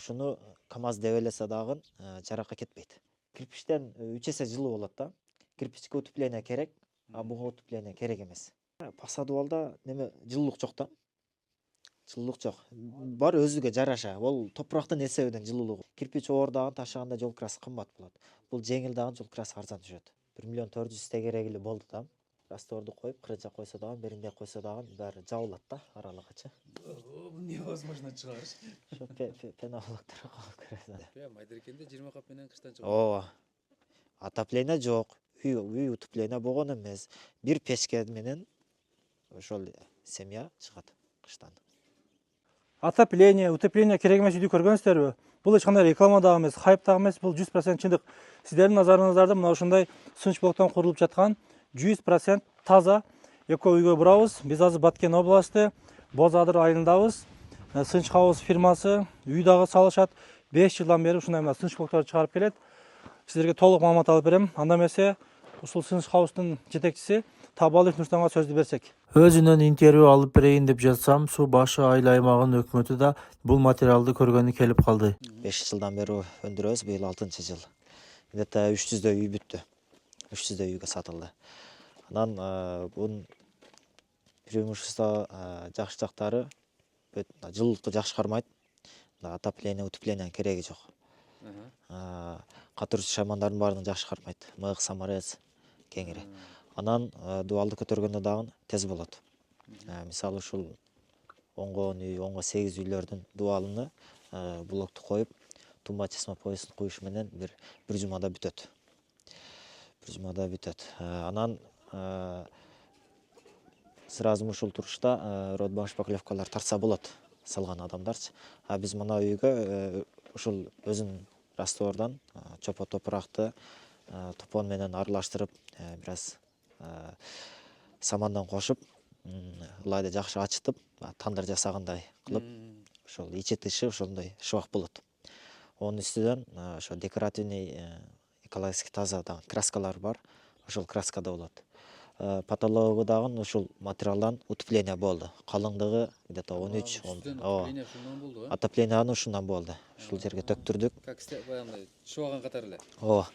Ушуну КамАЗ деп элесе дагы жаракка кетпейт. Кирпичтен 3 эсе жылуу болот да. Кирпичке утепление керек, а буга утепление керек эмес. Пасадубалда неме жылуулук жок да. Жылуулук жок. Бар өзүгө жараша. Ол топурактын эсебинен жылуулугу. Кирпич оордаган ташыганда жол кирасы кымбат болот. Бул жеңил дагы жол кирасы арзан түшөт. 1.400.000 тегерек эле болду да. Растворду коюп, кырыжа койсо дагы, беринде койсо дагы баары жабылат да аралыгычы. Бул невозможно чыгарыш. Ошо пеноблоктор коюп көрөсүң. Прям Майдеркенде 20 кап менен кыштан чыгат. Ооба. Отопление жок. Үй утепление болгон эмес. Бир печке менен ошол семья чыгат кыштан. Отопление, утепление керек эмес үйдү көргөнсүздарбы? Бул эч кандай реклама дагы эмес, хайп дагы эмес, бул 100% чындык. Сиздердин назарыңыздарда мына ушундай сынч блоктон курулуп жаткан 100% таза эко үйгө бурабыз. Биз азыр Баткен областы Боз Адыр айылындабыз. Сынч хаус фирмасы үй дагы салышат. 5 жылдан бери ушундай мына сынч блокторду чыгарып келет. Сиздерге толук маалымат алып берем. Анда эмесе ушул сынч хаустун жетекчиси Табалов Нурсултанга сөздү берсек. Өзүнөн интервью алып берейин деп жатсам, Суу Башы айыл аймагынын өкмөтү да бул материалды көргөнү келип калды. 5 жылдан бери өндүрөбүз, быйыл 6-жыл. Где-то 300 үй бүттү. 300 үйгө сатылды. Анан бунун преимущество жакшы жактары жылуулукту жакшы кармайт. Отопление, утепление кереги жок. Катырчу шаймандардын баарын жакшы кармайт. Мыйык, саморез кеңири. Анан дубалды көтөргөндө дагы тез болот. Мисалы ушул 10 үй, 8 үйлөрдүн дубалыны блокту коюп, тумба чысма поясын куюш менен бир жумада бүтөт. Анан сразу ушул турушта родбан шпаклевкалар тартса болот, салган адамдарчы. А биз мына үйгө ушул өзүнүн раствордон чопо топуракты топон менен аралаштырып, бир аз самандан кошуп, ылайды жакшы ачытып, тандыр жасагандай кылып, ошол ичи тышы ошондой шыбак болот. Онун үстүнөн ошо декоративный экологически таза краскалар бар. Ошол краскада болот. Потологу дагы ушул материалдан утепление болду. Калыңдыгы где-то 13. Отопление аны ушундан болду. Ушул жерге төктүрдүк. Как баягындай шыбаган катары эле. Ооба.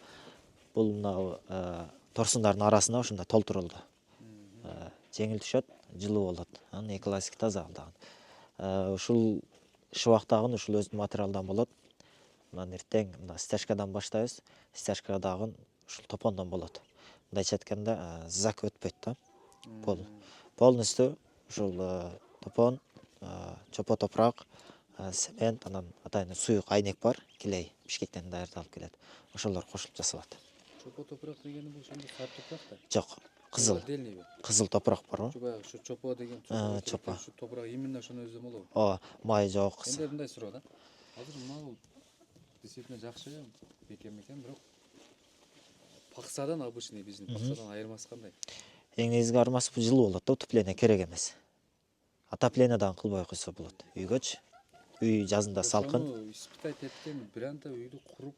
Бул мына торсундардын арасына ушундай толтурулду. Жеңил түшөт, жылуу болот. Анын экологически таза дагы. Ушул шыбак дагы ушул өзүнүн материалдан болот. Мына эртең стяжкадан баштайбыз. Стяжка дагы ушул топондон болот. Мындайча айтканда, зак өтпөйт да. Полностью ушул топон, чопо топурак, цемент, анан атайын суюк айнек бар, килей Бишкектен даярдалып келет. Ошолор кошулуп жасалат. Чопо топурак дегени бул ошондой сары топурак да? Жок, кызыл. Кызыл топурак барбы? Ошо чопо деген чопо. Ошо топурак именно ошону өзү болобу? Ооба, май жок. Энди мындай суроо да. Азыр мына действительно жакшы бекем экен, бирок паксадан обычный биздин паксадан айырмасы кандай? Эң негизги айырмасы бул жылуу болот да, утепление керек эмес. Отопление дагы кылбай койсо болот. Үйгөчү. Үй жазында салкын. Испытать эткен бир анда үйдү куруп,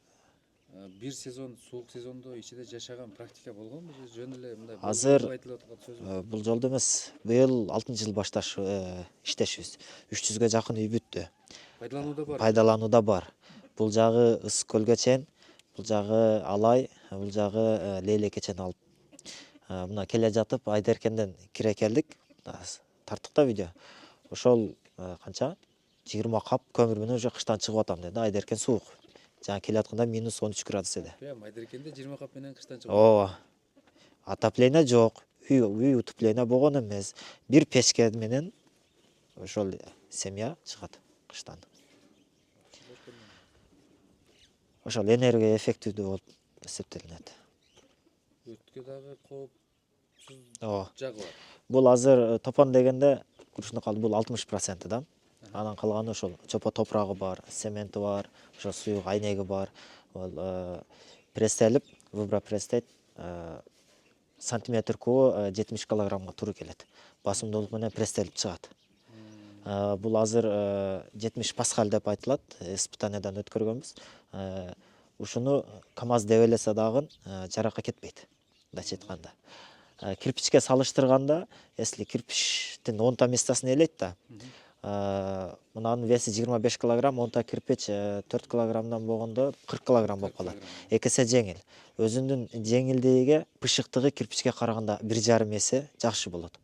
бир сезон, суук сезондо ичиде жашаган практика болгонбу же жөн эле мындай азыр айтылып аткан сөз? бул жолдо эмес. Быйыл 6-жыл башташ иштешибиз. 300га жакын үй бүттү. Пайдаланууда бар. Бул жагы Ысык көлгө чейин, бул жагы Алай, бул жагы Лейлекке чейин алып. Мына келе жатып Айдеркенден кире келдик. Тарттык да видео. Ошол канча? 20 кап көмүр менен уже кыштан чыгып атам деди. Айдеркен суук. Жана келе атканда минус 13 градус эди. Прям Айдеркенде 20 кап менен кыштан чыгып. Ооба. Отопление жок. Үй утепление болгон эмес. Бир печке менен ошол семья чыгат кыштан. Ошол энергия эффективдүү болуп эсептелинет. Өрткө дагы коопсуз Ооба. жагы бар. Бул азыр топон дегенде курушуна калды, бул 60% да. Анан калганы ошол чопо топурагы бар, цементи бар, ошо суюк айнеги бар. Ол пресстелип, вибропресс дейт. Сантиметр кубу 70 килограммга туура келет. Басымдуулук менен пресстелип чыгат. Бул азыр 70 паскаль деп айтылат. Испытаниядан өткөргөнбүз. Ушуну КамАЗ деп элесе дагы жаракка кетпейт. Мындайча айтканда. Кирпичке салыштырганда, если кирпичтин 10 местасын ээлейт да, Мынанын веси 25 килограмм, онта кирпич 4 килограммдан болгондо 40 килограмм болуп калат. Эки эсе жеңил. Өзүнүн жеңилдиги, пышыктыгы кирпичке караганда 1,5 эсе жакшы болот.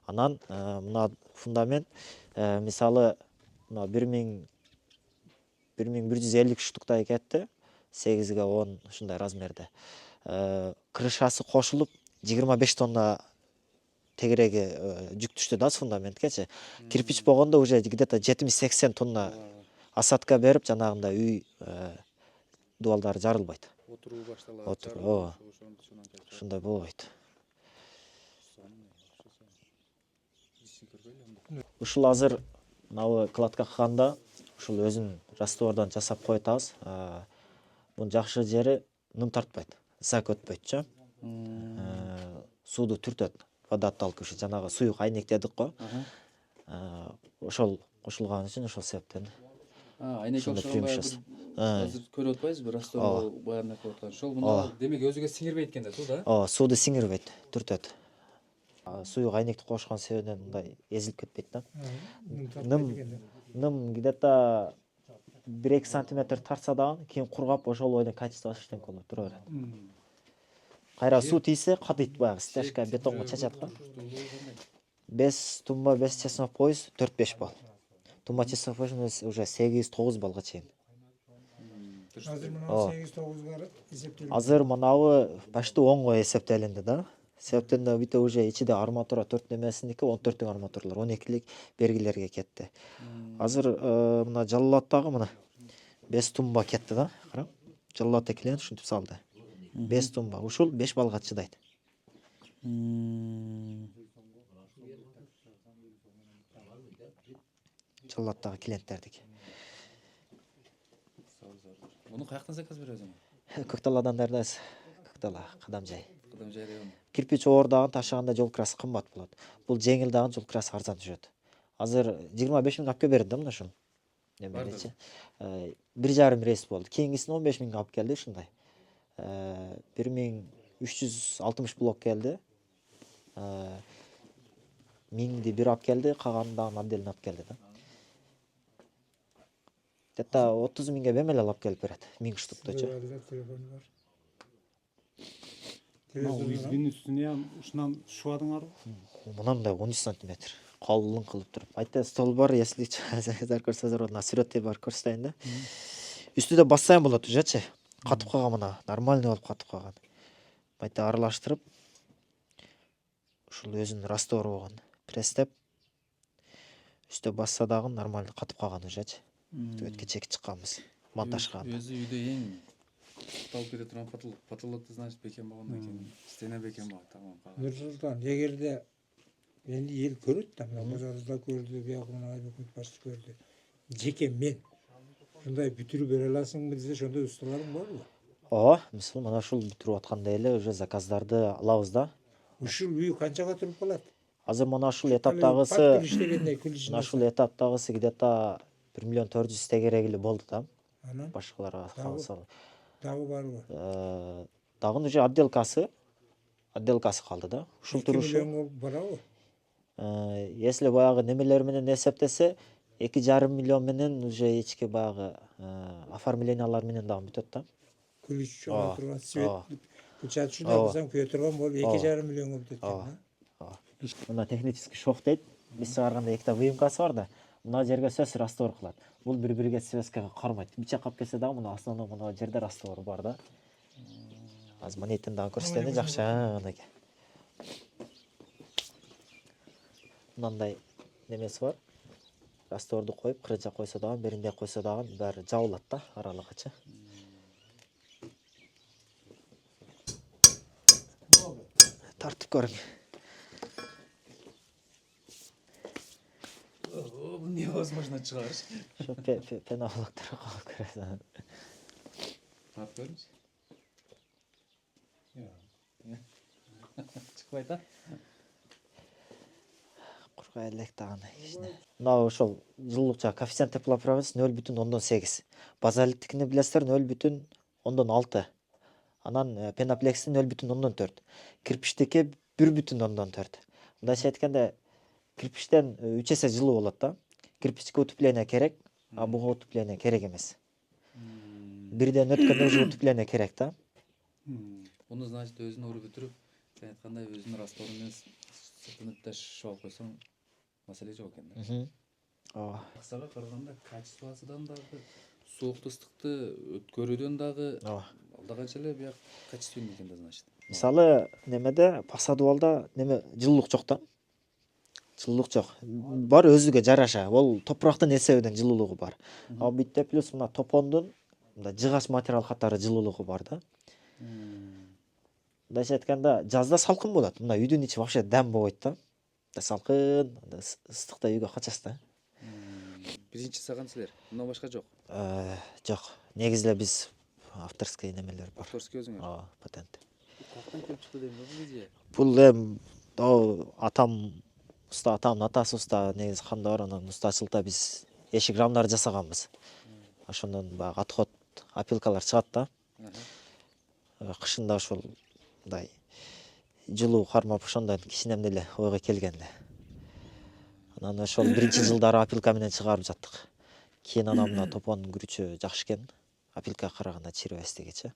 Анан мына фундамент мисалы мына 1150 штуктай кетти. 8ге 10 ушундай размерде. Крышасы кошулуп 25 тонна тегереги жүк түштү да фундаменткечи. Кирпич болгондо уже где-то 70-80 тонна осадка берип, жанагындай үй дубалдары жарылбайт. Отуруу башталат. Ооба. Ушундай болбойт. Ушул азыр мына кладка кылганда ушул өзүн раствордон жасап коюп атабыз. Бунун жакшы жери ным тартпайт, зак өтпөйтчү. Сууду түртөт. Водоотталкычы жанагы суюк айнек дедик го. Ошол кошулган үчүн ошол себептен. Айнек Ошондой окшогон примеш баягы азыр көрүп атпайсызбы? Растор баягы кылып аткан. Ошол мына демек өзүгө сиңирбейт экен да суу да? Ооба, сууду сиңирбейт, түртөт. Суюк айнекти кошкон себебинен мындай эзилип кетпейт да. Ным где-то 1-2 сантиметр тартса дагы, кийин кургап, ошол бойдон качество иштенки болуп тура берет. Кайра суу тийсе, катыйт баягы стяжка бетонго чачат го. 5 тумба, 5 чеснок пояс 4-5 балл. Тумба чеснок пояс уже 8-9 баллга чейин. Азыр мына 8-9 эсептелген. Азыр мынабы почти 10го эсептелинди да. Себептен да бүйтө уже ичиде арматура 4 немесиники 14 арматуралар 12-лик бергилерге кетти. Азыр мына жаллаттагы мына 5 тумба кетти да. Кара. Жаллат экилен ушинтип салды. 5 тумба. Ушул 5 баллга чыдайт. Жаллаттагы клиенттердики. Муну каяктан заказ бересиң? Көкталадан дардайбыз. Көктала, кадам жай. Кадам жай район. Кирпич оор дагы ташаганда жол кирасы кымбат болот. Бул жеңил дагы жол кирасы арзан түшөт. Азыр 25 миң алып келип берди да мына ушул. Немелечи. 1,5 рейс болду. Кийинкисин 15 миңге алып келди ушундай. 1360 блок келди. 1000ди бир алып келди, калганын дагы отдельно алып келди да. Где-то 30 миңге бемеле алып келип берет. 1000 штукточу. Телефону бар. Үзгүн үстүнө ушунан шубадыңарбы? Мынандай 13 сантиметр. Калың кылып туруп. Айта стол бар, если чазар көрсөзөр на сүрөттө бар көрсөтөйүн да. Үстүдө бассайын болот ужачы. Катып калган мына, нормальный болуп катып калган. Айта аралаштырып ушул өзүнүн раствору болгон. Престеп үстө басса дагы нормально катып калган ужачы. Өткө чекип чыкканбыз. Монтажга. Өзү үйдө эң талып кете турган потолокто значит бекем болгондон кийин стена бекем болот. Тамам. Нурсултан, эгерде мени эл көрөт да, мына базарда көрдү, биягы мына өкмөт башчысы көрдү. Жеке мен ушундай бүтүрүп бере аласыңбы десе, ошондой усталарың барбы? Ооба, мисалы мына ушул бүтүрүп атканда эле уже заказдарды алабыз да. Ушул үй канчага туруп калат? Азыр мына ушул этаптагысы мына ушул этаптагысы где-то 1 миллион 400 тегерек эле болду да. Анан Башкаларга калса. дагы барбы? Дагы уже отделкасы калды да. Ушул 2 турушу. миллионго барабы? Если баягы немелер менен эсептесе, 2,5 миллион менен уже ички баягы оформлениялар менен дагы бүтөт да. Күлүч чыга турган свет. Кучат да кылсаң күйө турган болуп 2,5 миллионго бүтөт да. Мына технический шов дейт. Биз чыгарганда эките выемкасы бар да. Мына жерге сөз раствор кылат. Бул бири-бириге связкага кармайт. Бичек калып кетсе дагы мына основной мына жерде раствор бар да. Азыр монетин дагы көрсөтөйүн жакшы, мынакей. Мындай немеси бар. Растворду коюп, кырыжа койсо дагы, беринде койсо дагы баары жабылат да аралыгычы. Тартып көрүң. Бул невозможно чыгарыш. Ошо пеноблоктор калып көрөсүң. Тартып көрүңүз. Чыкпайт да? Кургай элек дагы кичине. Мына ошол жылуулукча коэффициент теплопроводность 0,8. Базалиттикини билесиздер 0,6. Анан пеноплексти 0,4. Кирпичтики 1,4. Мындайча айтканда кирпичтен 3 эсе жылуу болот да. кирпичке утепление керек, а буга утепление керек эмес. Бирден өткөндө уже утепление керек да. Муну значит өзүн уруп бүтүрүп, сен айткандай өзүнүн раствору менен сыртын ташып алып койсоң маселе жок экен да. Ооба. Аксага караганда качествосудан дагы, суукту ыстыкты өткөрүүдөн дагы алда канча эле бияк качественный экен да, значит. Мисалы немеде Паксадубалда неме жылуулук жок да. Жылуулук жок. Бар өзүгө жараша. Ол топурактын эсебинен жылуулугу бар. А бутте плюс мына топондун мындай жыгач материал катары жылуулугу бар да. Мындайча айтканда жазда салкын болот. Мына үйдүн ичи вообще дем болбойт да. Салкын, ыстыкта үйгө качасыз да. Биринчи саган силер, мындан башка жок. Жок. Негизи эле биз авторский немелер бар. Авторский өзүңөр. Ооба, патент. Каяктан келип чыкты дейм бул идея? Бул эми атамдын атасы уста, негизи кандай бар, анан устачылыкта биз эшик рамдарды жасаганбыз. Ошондон баягы отход опилкалар чыгат да. Кышында ошол мындай жылуу кармап ошондон кичинемде эле ойго келген эле. Анан ошол биринчи жылдары опилка менен чыгарып жаттык. Кийин анан мына топонун күрүчү жакшы экен. Опилкага караганда чирбес дегечи.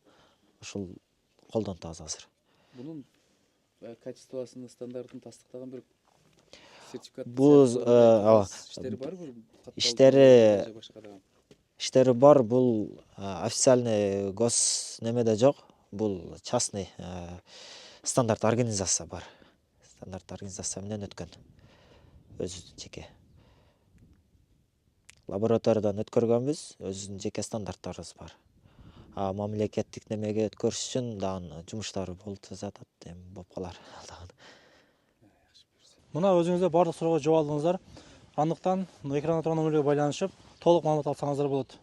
Ошол колдонуп атабыз азыр. Бунун качествосун, стандартын тастыктаган бир сертификат. Бул иштери барбы? Иштери бар. Бул официальный гос немеде жок. Бул частный стандарт организация бар. Стандарт организация менен өткөн. Өзү жеке. Лабораториядан өткөргөнбүз, өзүнүн жеке стандарттарыбыз бар. А мамлекеттик немеге өткөрүш үчүн дагы жумуштары болуп жатат, эми болуп калар. Мына өзүңүздөр бардык суроого жооп алдыңыздар. Андыктан экранда турган номерге байланышып толук маалымат алсаңыздар болот.